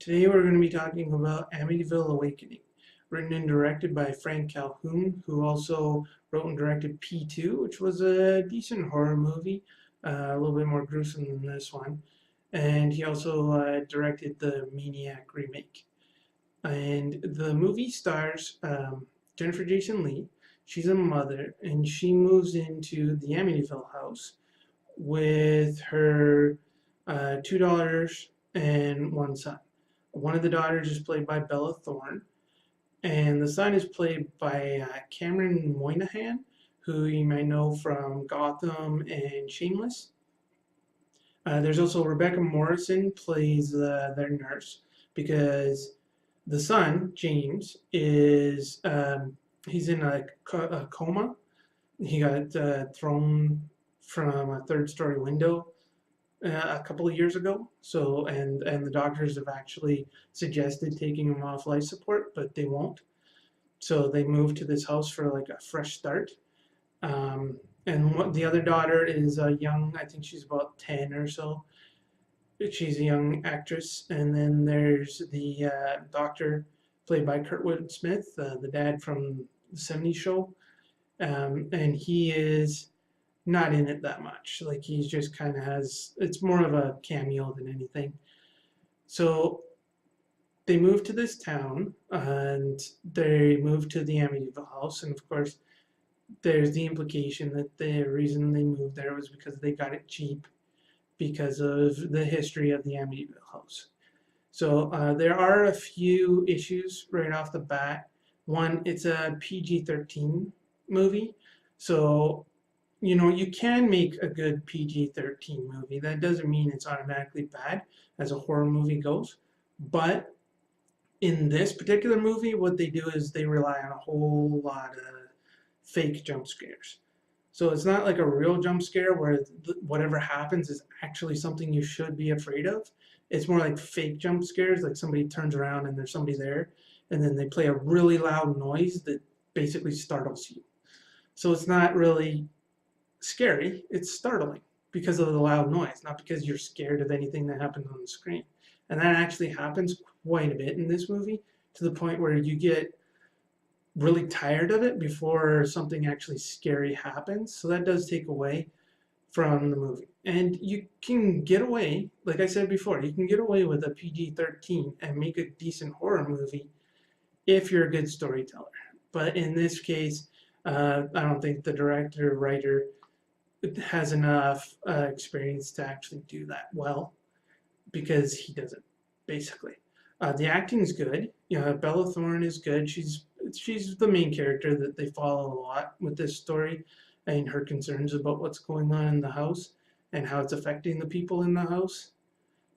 Today we're going to be talking about Amityville Awakening, written and directed by Frank Calhoun, who also wrote and directed P2, which was a decent horror movie, a little bit more gruesome than this one. And he also directed the Maniac remake. And the movie stars Jennifer Jason Leigh. She's a mother, and she moves into the Amityville house with her two daughters and one son. One of the daughters is played by Bella Thorne, and the son is played by Cameron Monaghan, who you might know from Gotham and Shameless. There's also Rebecca Morrison plays their nurse, because the son, James, is he's in a coma. He got thrown from a third-story window a couple of years ago. So, and the doctors have actually suggested taking him off life support, but they won't. So they moved to this house for like a fresh start. And the other daughter is a young, I think she's about 10 or so. She's a young actress. And then there's the doctor played by Kurtwood Smith, the dad from the '70s show. And he is not in it that much. Like he's just kind of it's more of a cameo than anything. So they move to this town and they move to the Amityville house, and of course there's the implication that the reason they moved there was because they got it cheap because of the history of the Amityville house. So there are a few issues right off the bat. One, it's a PG-13 movie, so you can make a good PG-13 movie. That doesn't mean it's automatically bad as a horror movie goes. But in this particular movie, what they do is they rely on a whole lot of fake jump scares. So it's not like a real jump scare where whatever happens is actually something you should be afraid of. It's more like fake jump scares, like somebody turns around and there's somebody there, and then they play a really loud noise that basically startles you. So it's not really scary, it's startling because of the loud noise, not because you're scared of anything that happens on the screen. And that actually happens quite a bit in this movie, to the point where you get really tired of it before something actually scary happens. So that does take away from the movie. And you can get away, like I said before, you can get away with a PG-13 and make a decent horror movie if you're a good storyteller. But in this case, I don't think the director or writer has enough experience to actually do that well, because he doesn't, basically. The acting is good. Bella Thorne is good. She's the main character that they follow a lot with this story, and her concerns about what's going on in the house and how it's affecting the people in the house,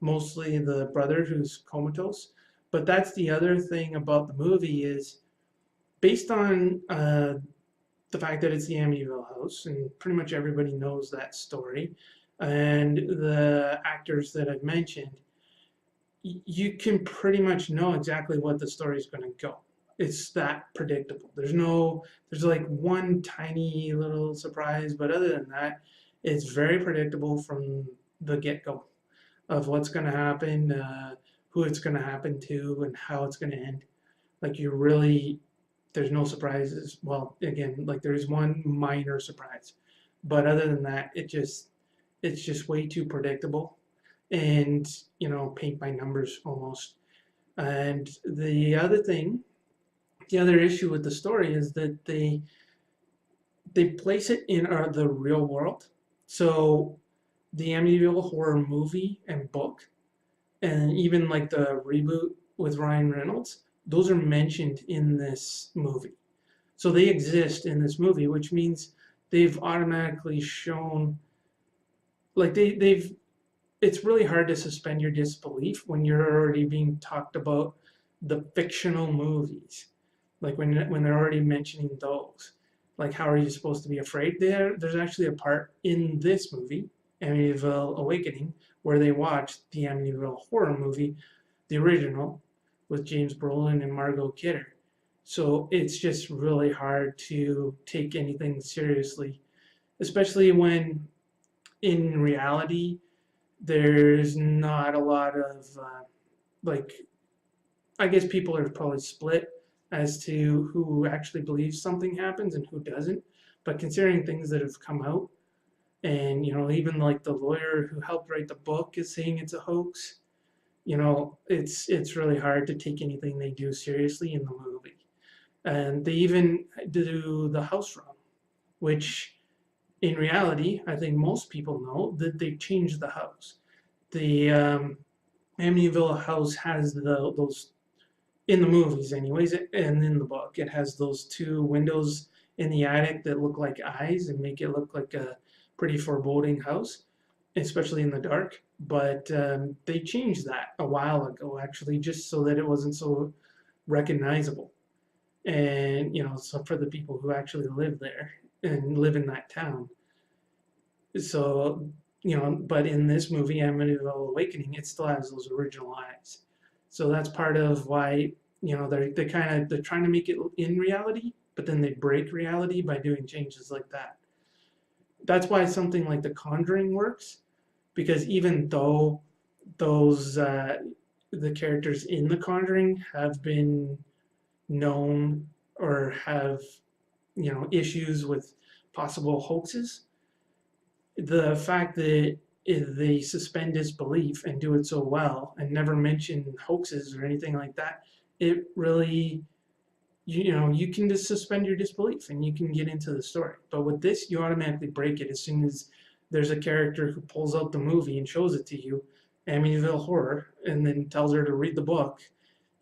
mostly the brother who's comatose. But that's the other thing about the movie, is based on the fact that it's the Amityville house, and pretty much everybody knows that story, and the actors that I've mentioned, you can pretty much know exactly what the story is going to go. It's that predictable. There's like one tiny little surprise, but other than that, it's very predictable from the get-go of what's going to happen, who it's going to happen to, and how it's going to end. Like there's no surprises. Well, again, like there's one minor surprise, but other than that, it's just way too predictable, and paint by numbers almost. And the other issue with the story is that they place it in the real world. So the Amityville horror movie and book, and even like the reboot with Ryan Reynolds, those are mentioned in this movie. So they exist in this movie, which means they've automatically shown, like they've it's really hard to suspend your disbelief when you're already being talked about the fictional movies. Like when they're already mentioning those. Like, how are you supposed to be afraid? There's actually a part in this movie, Amityville Awakening, where they watched the Amityville horror movie, the original, with James Brolin and Margot Kidder. So it's just really hard to take anything seriously, especially when in reality there's not a lot of like I guess people are probably split as to who actually believes something happens and who doesn't. But considering things that have come out, and even like the lawyer who helped write the book is saying it's a hoax, it's really hard to take anything they do seriously in the movie. And they even do the house wrong, which in reality, I think most people know that they changed the house. The Amityville house has those in the movies, anyways, and in the book, it has those two windows in the attic that look like eyes and make it look like a pretty foreboding house, especially in the dark. But they changed that a while ago, actually, just so that it wasn't so recognizable. And so for the people who actually live there and live in that town. So but in this movie, Amityville Awakening, it still has those original eyes. So that's part of why they're trying to make it in reality, but then they break reality by doing changes like that. That's why something like The Conjuring works, because even though those the characters in The Conjuring have been known or have issues with possible hoaxes, the fact that they suspend disbelief and do it so well and never mention hoaxes or anything like that, it really, you can just suspend your disbelief and you can get into the story. But with this, you automatically break it as soon as there's a character who pulls out the movie and shows it to you, Amityville Horror, and then tells her to read the book,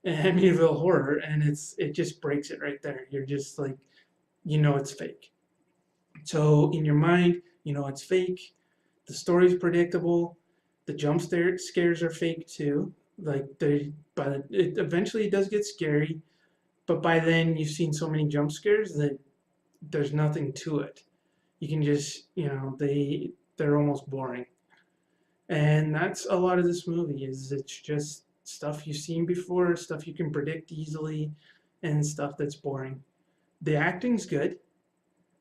Amityville Horror, and it just breaks it right there. You're just like, it's fake. So in your mind, it's fake. The story's predictable. The jump scares are fake too. But it eventually does get scary. But by then you've seen so many jump scares that there's nothing to it. You can just, they're almost boring. And that's a lot of this movie. It's just stuff you've seen before, stuff you can predict easily, and stuff that's boring. The acting's good,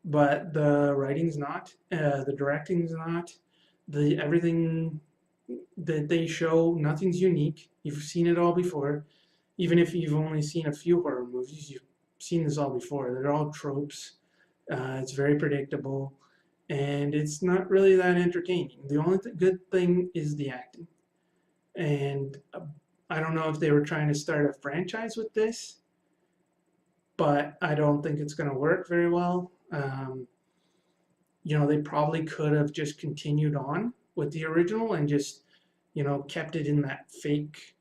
but the writing's not. The directing's not. Everything that they show, nothing's unique. You've seen it all before. Even if you've only seen a few horror movies, you've seen this all before. They're all tropes. It's very predictable, and it's not really that entertaining. The only good thing is the acting. And I don't know if they were trying to start a franchise with this, but I don't think it's going to work very well. They probably could have just continued on with the original and just, kept it in that fake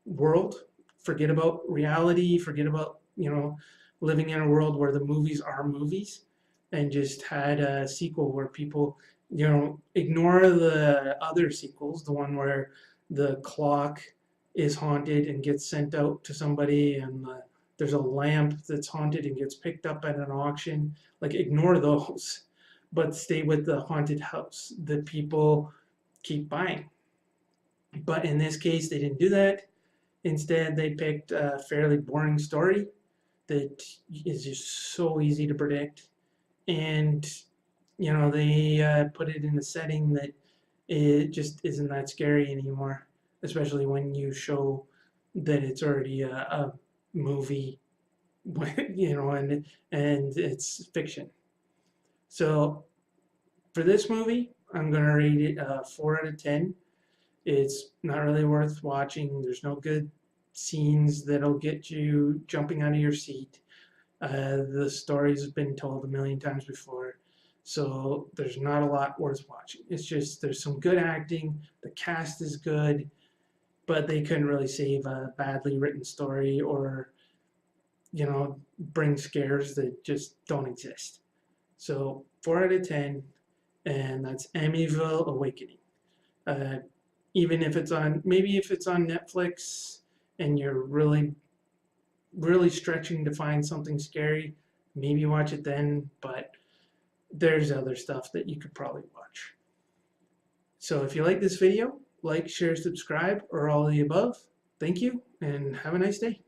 world. Forget about reality, forget about, living in a world where the movies are movies, and just had a sequel where people, ignore the other sequels, the one where the clock is haunted and gets sent out to somebody, and there's a lamp that's haunted and gets picked up at an auction. Like, ignore those, but stay with the haunted house that people keep buying. But in this case, they didn't do that. Instead, they picked a fairly boring story that is just so easy to predict. And, they put it in a setting that it just isn't that scary anymore, especially when you show that it's already a movie, and it's fiction. So for this movie, I'm going to rate it 4 out of 10. It's not really worth watching. There's no good scenes that'll get you jumping out of your seat. The story's been told a million times before, so there's not a lot worth watching. It's just there's some good acting, the cast is good, but they couldn't really save a badly written story or, bring scares that just don't exist. So 4 out of 10, and that's Amityville Awakening. Uh, Even if it's on, maybe if it's on Netflix and you're really, really stretching to find something scary, maybe watch it then, but there's other stuff that you could probably watch. So if you like this video, like, share, subscribe, or all of the above. Thank you, and have a nice day.